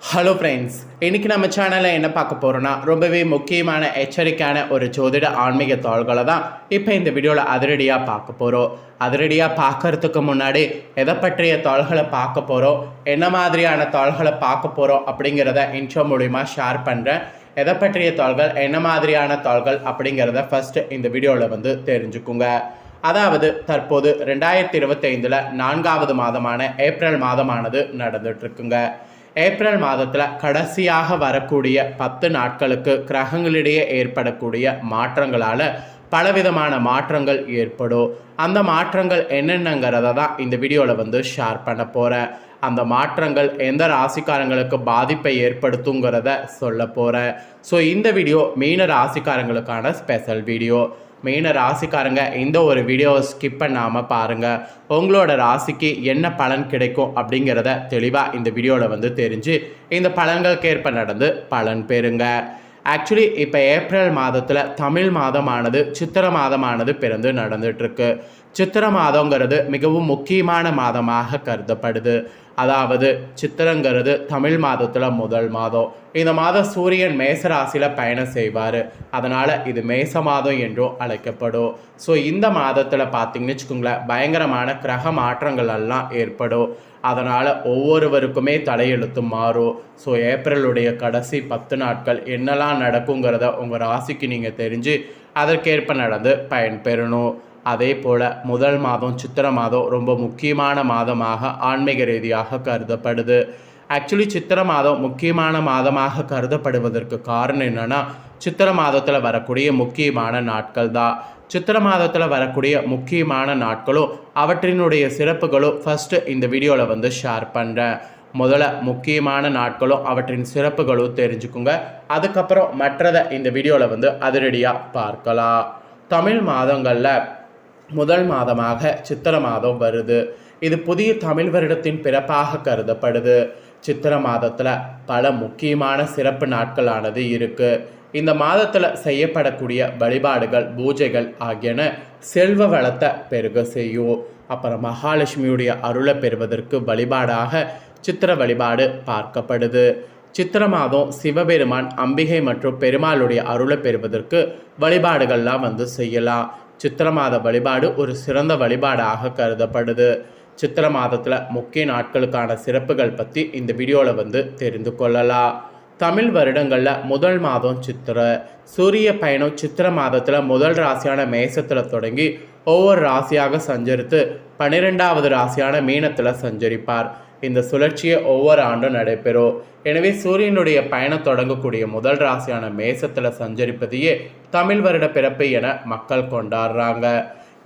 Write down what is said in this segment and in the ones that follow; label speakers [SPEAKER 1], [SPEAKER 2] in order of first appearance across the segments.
[SPEAKER 1] Hello friends, இன்றைக்கி நம்ம சேனலில் என்ன பார்க்க போகிறோன்னா ரொம்பவே முக்கியமான எச்சரிக்கையான ஒரு ஜோதிட ஆன்மீக தாள்களை தான் இப்போ இந்த வீடியோவில் அதிரடியாக பார்க்க போகிறோம். அதிரடியாக பார்க்கறதுக்கு முன்னாடி எதை பற்றிய தாள்களை பார்க்க போகிறோம், என்ன மாதிரியான தாள்களை பார்க்க போகிறோம் அப்படிங்கிறத இன்ட்ரோ மூலிமா ஷேர் பண்ணுறேன். எதை பற்றிய தாள்கள், என்ன மாதிரியான தாள்கள் அப்படிங்கிறத ஃபஸ்ட்டு இந்த வீடியோவில் தெரிஞ்சுக்குங்க. அதாவது தற்போது 2025 4வது மாதமான ஏப்ரல் மாதமானது நடந்துகிட்ருக்குங்க. ஏப்ரல் மாதத்தில் கடைசியாக வரக்கூடிய 10 நாட்களுக்கு கிரகங்களிடையே ஏற்படக்கூடிய மாற்றங்களால் பலவிதமான மாற்றங்கள் ஏற்படும். அந்த மாற்றங்கள் என்னென்னங்கிறத தான் இந்த வீடியோவில் ஷேர் பண்ண போகிறேன். அந்த மாற்றங்கள் எந்த ராசிக்காரங்களுக்கு பாதிப்பை ஏற்படுத்துங்கிறத சொல்ல போகிறேன். ஸோ இந்த வீடியோ மீன ராசிக்காரங்களுக்கான ஸ்பெஷல் வீடியோ. மீன ராசிக்காரங்க இந்த ஒரு வீடியோவை ஸ்கிப் பண்ணாமல் பாருங்கள். உங்களோட ராசிக்கு என்ன பலன் கிடைக்கும் அப்படிங்கிறத தெளிவாக இந்த வீடியோவில் தெரிஞ்சு இந்த பலன்களுக்கேற்ப நடந்து பலன் பெறுங்க. ஆக்சுவலி இப்போ ஏப்ரல் மாதத்தில் தமிழ் மாதமானது சித்திரை மாதமானது பிறந்து நடந்துகிட்ருக்கு. சித்திரை மாதங்கிறது மிகவும் முக்கியமான மாதமாக கருதப்படுது. அதாவது சித்திரங்கிறது தமிழ் மாதத்தில் முதல் மாதம். இந்த மாதம் சூரியன் மேசராசியில் பயணம் செய்வார். அதனால் இது மேச மாதம் என்றும் அழைக்கப்படும். ஸோ இந்த மாதத்தில் பார்த்திங்கன்னு வச்சுக்கோங்களேன், பயங்கரமான கிரக மாற்றங்கள் எல்லாம் ஏற்படும். அதனால் ஒவ்வொருவருக்குமே தலையெழுத்து மாறும். ஸோ ஏப்ரலுடைய கடைசி 10 நாட்கள் என்னெல்லாம் நடக்குங்கிறத உங்கள் ராசிக்கு நீங்கள் தெரிஞ்சு அதற்கேற்ப நடந்து பயன்பெறணும். அதே போல் முதல் மாதம் சித்திரை மாதம் ரொம்ப முக்கியமான மாதமாக ஆன்மீக ரீதியாக கருதப்படுது. ஆக்சுவலி சித்திரை மாதம் முக்கியமான மாதமாக கருதப்படுவதற்கு காரணம் என்னென்னா, சித்திரை மாதத்தில் வரக்கூடிய முக்கியமான நாட்கள் தான். சித்திரை மாதத்தில் வரக்கூடிய முக்கியமான நாட்களும் அவற்றினுடைய சிறப்புகளும் ஃபஸ்ட்டு இந்த வீடியோவில் ஷேர் பண்ணுறேன். முதல்ல முக்கியமான நாட்களும் அவற்றின் சிறப்புகளும் தெரிஞ்சுக்குங்க. அதுக்கப்புறம் மற்றதை இந்த வீடியோவில் அதிரடியாக பார்க்கலாம். தமிழ் மாதங்களில் முதல் மாதமாக சித்திரை மாதம் வருது. இது புதிய தமிழ் வருடத்தின் பிறப்பாக கருதப்படுது. சித்திரை மாதத்தில் பல முக்கியமான சிறப்பு நாட்களானது இருக்குது. இந்த மாதத்தில் செய்யப்படக்கூடிய வழிபாடுகள், பூஜைகள் ஆகியன செல்வ வளத்தை பெருக செய்யும். அப்புறம் மகாலட்சுமியுடைய அருளை பெறுவதற்கு வழிபாடாக சித்திரை வழிபாடு பார்க்கப்படுது. சித்திரை மாதம் சிவபெருமான், அம்பிகை மற்றும் பெருமாளுடைய அருளை பெறுவதற்கு வழிபாடுகள்லாம் செய்யலாம். சித்திரை மாத வழிபாடு ஒரு சிறந்த வழிபாடாக கருதப்படுது. சித்திரை மாதத்தில் முக்கிய நாட்களுக்கான சிறப்புகள் பற்றி இந்த வீடியோவில் தெரிந்து கொள்ளலாம். தமிழ் வருடங்களில் முதல் மாதம் சித்திரை. சூரிய பயணம் சித்திரை மாதத்தில் முதல் ராசியான மேசத்தில் தொடங்கி ஒவ்வொரு ராசியாக சஞ்சரித்து 12வது ராசியான மீனத்தில் சஞ்சரிப்பார். இந்த சுழற்சியை ஒவ்வொரு ஆண்டும் நடைபெறும். எனவே சூரியனுடைய பயணம் தொடங்கக்கூடிய முதல் ராசியான மேசத்தில் சஞ்சரிப்பதையே தமிழ் வருட பிறப்பு என மக்கள் கொண்டாடுறாங்க.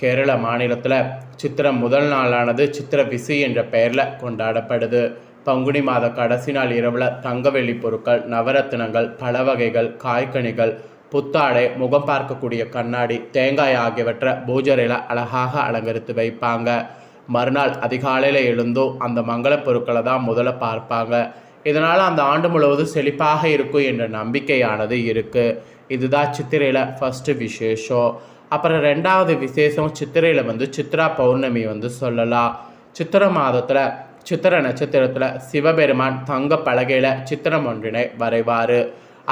[SPEAKER 1] கேரள மாநிலத்தில் சித்திரை முதல் நாளானது சித்திரை விசு என்ற பெயரில் கொண்டாடப்படுது. பங்குனி மாத கடைசி நாள் இரவில் தங்க வெள்ளி பொருட்கள், நவரத்தினங்கள், பல வகைகள், காய்கனிகள், புத்தாடை, முகம் பார்க்கக்கூடிய கண்ணாடி, தேங்காய் ஆகியவற்றை பூஜரையில் அழகாக அலங்கரித்து வைப்பாங்க. மறுநாள் அதிகாலையில் எழுந்தும் அந்த மங்கள பொருட்களை தான் முதல்ல பார்ப்பாங்க. இதனால் அந்த ஆண்டு முழுவதும் செழிப்பாக இருக்கும் என்ற நம்பிக்கையானது இருக்குது. இதுதான் சித்திரையில் ஃபஸ்ட்டு விசேஷம். அப்புறம் ரெண்டாவது விசேஷம் சித்திரையில் சித்ரா பௌர்ணமி சொல்லலாம். சித்திரை மாதத்தில் சித்திரை நட்சத்திரத்தில் சிவபெருமான் தங்க பலகையில் சித்திரம் ஒன்றினை வரைவார்.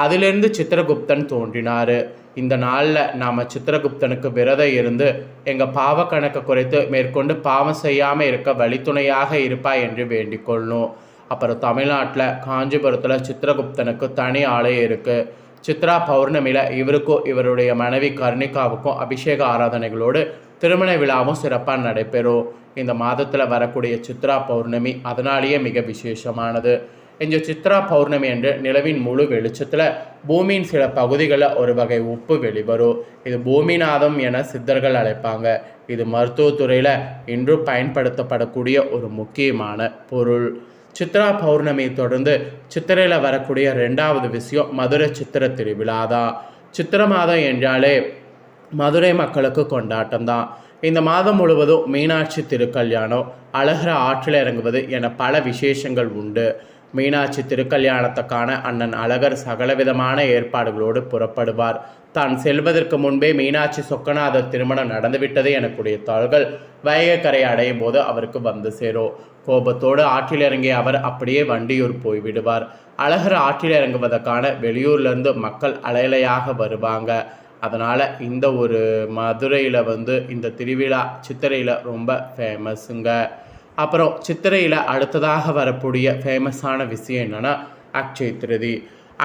[SPEAKER 1] அதிலிருந்து சித்திரகுப்தன் தோன்றினார். இந்த நாளில் நாம் சித்திரகுப்தனுக்கு விரதம் இருந்து எங்கள் பாவ கணக்கை குறைத்து மேற்கொண்டு பாவம் செய்யாமல் இருக்க வழித்துணையாக இருப்பாய் என்று வேண்டிக் கொள்ளணும். அப்புறம் தமிழ்நாட்டில் காஞ்சிபுரத்தில் சித்திரகுப்தனுக்கு தனி ஆலயம் இருக்குது. சித்ரா பௌர்ணமியில் இவருக்கும் இவருடைய மனைவி கர்ணிகாவுக்கும் அபிஷேக ஆராதனைகளோடு திருமண விழாவும் சிறப்பாக நடைபெறும். இந்த மாதத்தில் வரக்கூடிய சித்ரா பௌர்ணமி அதனாலேயே மிக விசேஷமானது. இந்த சித்ரா பௌர்ணமி என்று நிலவின் முழு வெளிச்சத்தில் பூமியின் சில பகுதிகளில் ஒரு வகை உப்பு வெளிவரும். இது பூமிநாதம் என சித்தர்கள் அழைப்பாங்க. இது மருத்துவத்துறையில் இன்றும் பயன்படுத்தப்படக்கூடிய ஒரு முக்கியமான பொருள். சித்ரா பௌர்ணமியை தொடர்ந்து சித்திரையில் வரக்கூடிய ரெண்டாவது விஷயம் மதுரை சித்திரை திருவிழா தான். சித்திரை மாதம் என்றாலே மதுரை மக்களுக்கு கொண்டாட்டம் தான். இந்த மாதம் முழுவதும் மீனாட்சி திருக்கல்யாணம், அழகர ஆற்றில் இறங்குவது என பல விசேஷங்கள் உண்டு. மீனாட்சி திருக்கல்யாணத்துக்கான அண்ணன் அழகர் சகலவிதமான ஏற்பாடுகளோடு புறப்படுவார். தான் செல்வதற்கு முன்பே மீனாட்சி சொக்கநாதர் திருமணம் நடந்துவிட்டது எனக்கூடிய தாள்கள் வைகைக்கரை அடையும் போது அவருக்கு வந்து சேரும். கோபத்தோடு ஆற்றில் இறங்கிய அவர் அப்படியே வண்டியூர் போய்விடுவார். அழகர் ஆற்றில் இறங்குவதற்கான வெளியூர்லேருந்து மக்கள் அலையலையாக வருவாங்க. அதனால் இந்த ஒரு மதுரையில் இந்த திருவிழா சித்திரையில் ரொம்ப ஃபேமஸுங்க. அப்புறம் சித்திரையில் அடுத்ததாக வரக்கூடிய ஃபேமஸான விஷயம் என்னென்னா அக்ஷய திருதி.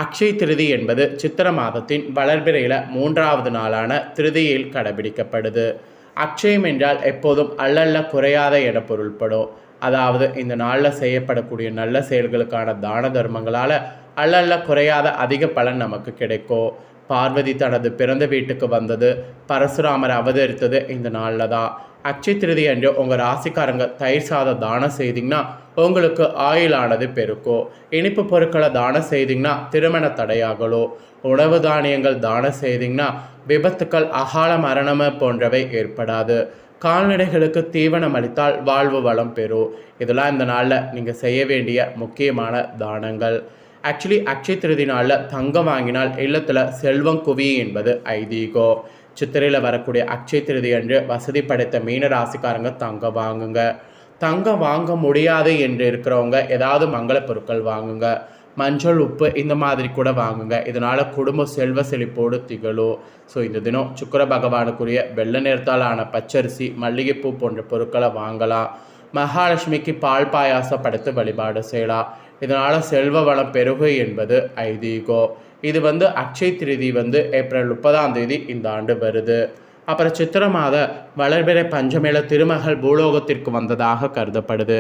[SPEAKER 1] அக்ஷய திருதி என்பது சித்திரை மாதத்தின் வளர்பிறையில் 3வது நாளான திருதியில் கடைபிடிக்கப்படுது. அக்ஷயம் என்றால் எப்போதும் அல்லல்ல குறையாத என பொருள்படும். அதாவது இந்த நாளில் செய்யப்படக்கூடிய நல்ல செயல்களுக்கான தான தர்மங்களால் அல்லல்ல குறையாத அதிக பலன் நமக்கு கிடைக்கும். பார்வதி தனது பிறந்த வீட்டுக்கு வந்தது, பரசுராமர் அவதரித்தது இந்த நாளில் தான். அக்ஷய திருதி அன்று உங்கள் ராசிக்காரங்க தயிர் சாதம் தானம் செய்திங்கன்னா உங்களுக்கு ஆயுளானது பெருக்கும். இனிப்பு பொருட்களை தானம் செய்திங்கன்னா திருமண தடையாகலும். உணவு தானியங்கள் தானம் செய்திங்கன்னா விபத்துக்கள் அகால மரணம் போன்றவை ஏற்படாது. கால்நடைகளுக்கு தீவனம் அளித்தால் வாழ்வு வளம் பெறும். இதெல்லாம் இந்த நாளில் நீங்கள் செய்ய வேண்டிய முக்கியமான தானங்கள். ஆக்சுவலி அக்ஷய திருதி நாளில் தங்கம் வாங்கினால் இல்லத்தில் செல்வம் குவி என்பது ஐதீகம். சித்திரையில் வரக்கூடிய அக்ஷய திருதி அன்று வசதி படைத்த மீன ராசிக்காரங்க தங்கம் வாங்குங்க. தங்கம் வாங்க முடியாது என்று இருக்கிறவங்க ஏதாவது மங்கள பொருட்கள் வாங்குங்க. மஞ்சள், உப்பு இந்த மாதிரி கூட வாங்குங்க. இதனால் குடும்ப செல்வ செழிப்போடு திகழும். ஸோ இந்த தினம் சுக்கிர பகவானுக்குரிய வெள்ளை நிறத்தால் ஆன பச்சரிசி, மல்லிகைப்பூ போன்ற பொருட்களை வாங்கலாம். மகாலட்சுமிக்கு பால் பாயாசம் படைத்து வழிபாடு செய்யலாம். இதனால் செல்வ வளம் பெருகு என்பது ஐதீகம். இது அக்ஷய திருதி ஏப்ரல் 30 இந்த ஆண்டு வருது. அப்புறம் சித்திரை மாத வளர்பிறை பஞ்சமேல திருமகள் பூலோகத்திற்கு வந்ததாக கருதப்படுது.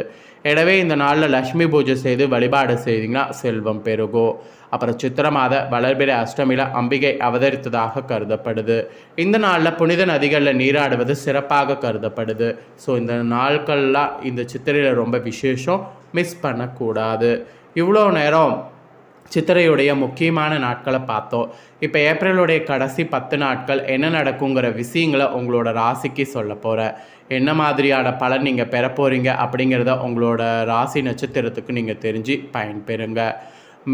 [SPEAKER 1] எனவே இந்த நாளில் லக்ஷ்மி பூஜை செய்து வழிபாடு செய்திங்கன்னா செல்வம் பெருகும். அப்புறம் சித்திரை மாத வளர்பிறை அஷ்டமியில் அம்பிகை அவதரித்ததாக கருதப்படுது. இந்த நாளில் புனித நதிகளில் நீராடுவது சிறப்பாக கருதப்படுது. ஸோ இந்த நாட்கள்லாம் இந்த சித்திரையில் ரொம்ப விசேஷம், மிஸ் பண்ணக்கூடாது. இவ்வளோ நேரம் சித்திரையுடைய முக்கியமான நாட்களை பார்த்தோம். இப்போ ஏப்ரலுடைய கடைசி 10 நாட்கள் என்ன நடக்குங்கிற விஷயங்களை உங்களோட ராசிக்கு சொல்ல போகிறேன். என்ன மாதிரியான பலன் நீங்கள் பெற போகிறீங்க அப்படிங்கிறத உங்களோட ராசி நட்சத்திரத்துக்கு நீங்கள் தெரிஞ்சு பயன்பெறுங்க.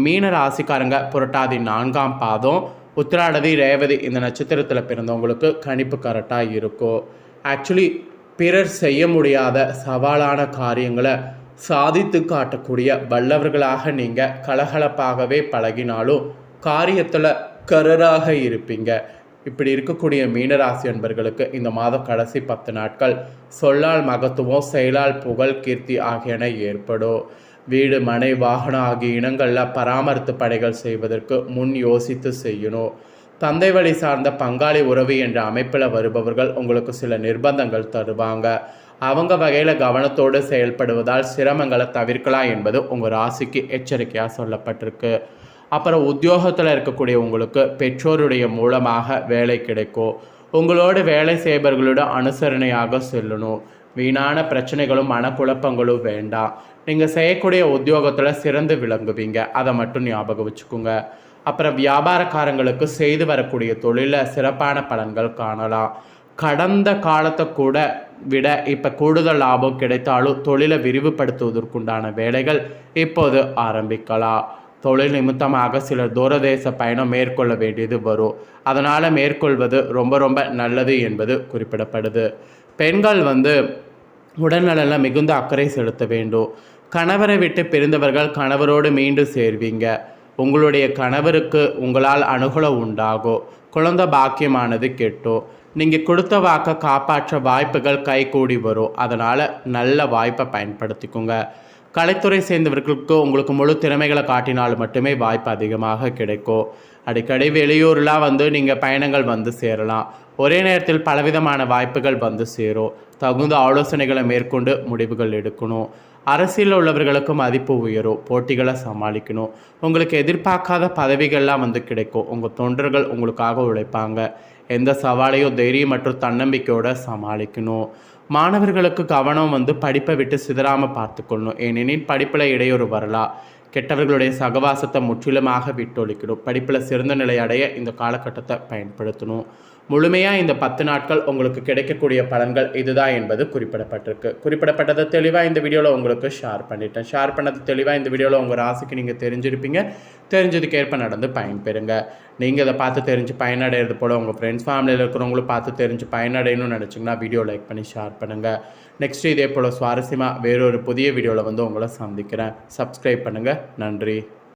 [SPEAKER 1] மீன ராசிக்காரங்க புரட்டாதி 4ஆம் பாதம், உத்திராடதி, ரேவதி இந்த நட்சத்திரத்தில் பிறந்தவங்களுக்கு கணிப்பு கரெக்டாக இருக்கும். ஆக்சுவலி பிறர் செய்ய முடியாத சவாலான காரியங்களை சாதித்து காட்டக்கூடிய வல்லவர்களாக நீங்கள் கலகலப்பாகவே பழகினாலும் காரியத்தில் கரராக இருப்பீங்க. இப்படி இருக்கக்கூடிய மீனராசி அன்பர்களுக்கு இந்த மாதம் கடைசி 10 நாட்கள் சொல்லால் மகத்துவம், செயலால் புகழ், கீர்த்தி ஆகியன ஏற்படும். வீடு, மனை, வாகனம் ஆகிய இனங்களில் பராமரித்து பணிகள் செய்வதற்கு முன் யோசித்து செய்யணும். தந்தை வழி சார்ந்த பங்காளி உறவு என்ற அமைப்பில் வருபவர்கள் உங்களுக்கு சில நிர்பந்தங்கள் தருவாங்க. அவங்க வகையில் கவனத்தோடு செயல்படுவதால் சிரமங்களை தவிர்க்கலாம் என்பது உங்கள் ராசிக்கு எச்சரிக்கையாக சொல்லப்பட்டிருக்கு. அப்புறம் உத்தியோகத்தில் இருக்கக்கூடிய உங்களுக்கு பெற்றோருடைய மூலமாக வேலை கிடைக்கும். உங்களோடு வேலை செய்பவர்களோட அனுசரணையாக செல்லணும். வீணான பிரச்சனைகளும் மனக்குழப்பங்களும் வேண்டாம். நீங்கள் செய்யக்கூடிய உத்தியோகத்தில் சிறந்து விளங்குவீங்க, அதை மட்டும் ஞாபகம் வச்சுக்கோங்க. அப்புறம் வியாபாரக்காரங்களுக்கு செய்து வரக்கூடிய தொழிலில் சிறப்பான பலன்கள் காணலாம். கடந்த காலத்தை கூட விட இப்போ கூடுதல் லாபம் கிடைத்தாலும் தொழிலை விரிவுபடுத்துவதற்குண்டான வேலைகள் இப்போது ஆரம்பிக்கலாம். தொழில் நிமித்தமாக சிலர் தூரதேச பயணம் மேற்கொள்ள வேண்டியது வரும். அதனால் மேற்கொள்வது ரொம்ப ரொம்ப நல்லது என்பது குறிப்பிடப்படுது. பெண்கள் உடல்நலனில் மிகுந்த அக்கறை செலுத்த வேண்டும். கணவரை விட்டு பிரிந்தவர்கள் கணவரோடு மீண்டும் சேர்வீங்க. உங்களுடைய கணவருக்கு உங்களால் அனுகூலம் உண்டாகும். குழந்தை பாக்கியமானது கெட்டும். நீங்கள் கொடுத்த வாக்கை காப்பாற்ற வாய்ப்புகள் கைகூடி வரும். அதனால் நல்ல வாய்ப்பை பயன்படுத்திக்கோங்க. கலைத்துறை சேர்ந்தவர்களுக்கு உங்களுக்கு முழு திறமைகளை காட்டினால் மட்டுமே வாய்ப்பு அதிகமாக கிடைக்கும். அடிக்கடி வெளியூர்லாம் நீங்கள் பயணங்கள் சேரலாம். ஒரே நேரத்தில் பலவிதமான வாய்ப்புகள் சேரும். தகுந்த ஆலோசனைகளை மேற்கொண்டு முடிவுகள் எடுக்கணும். அரசியலில் உள்ளவர்களுக்கு மதிப்பு உயரும். போட்டிகளை சமாளிக்கணும். உங்களுக்கு எதிர்பார்க்காத பதவிகள்லாம் கிடைக்கும். உங்கள் தொண்டர்கள் உங்களுக்காக உழைப்பாங்க. எந்த சவாலையும் தைரியம் மற்றும் தன்னம்பிக்கையோடு சமாளிக்கணும். மாணவர்களுக்கு கவனம் படிப்பை விட்டு சிதறாமல் பார்த்துக்கொள்ளணும். ஏனெனில் படிப்பில் இடையூறு வரலாம். கெட்டவர்களுடைய சகவாசத்தை முற்றிலுமாக விட்டொழிக்கணும். படிப்பில் சிறந்த நிலை அடைய இந்த காலகட்டத்தை பயன்படுத்தணும். முழுமையாக இந்த 10 நாட்கள் உங்களுக்கு கிடைக்கக்கூடிய பலன்கள் இதுதான் என்பது குறிப்பிடப்பட்டிருக்கு. குறிப்பிடப்பட்டதை தெளிவாக இந்த வீடியோவில் உங்களுக்கு ஷேர் பண்ணிட்டேன். ஷேர் பண்ணது தெளிவாக இந்த வீடியோவில் உங்கள் ராசிக்கு நீங்கள் தெரிஞ்சிருப்பீங்க. தெரிஞ்சதுக்கேற்ப நடந்து பயன்பெறுங்க. நீங்கள் இதை பார்த்து தெரிஞ்சு பயனடைகிறது போல் உங்கள் ஃப்ரெண்ட்ஸ் ஃபேமிலியில் இருக்கிறவங்களும் பார்த்து தெரிஞ்சு பயனடையணும்னு நினச்சிங்கன்னா வீடியோ லைக் பண்ணி ஷேர் பண்ணுங்கள். நெக்ஸ்ட்டு இதே போல் சுவாரஸ்யமாக வேறொரு புதிய வீடியோவில் உங்களை சந்திக்கிறேன். சப்ஸ்கிரைப் பண்ணுங்கள். நன்றி.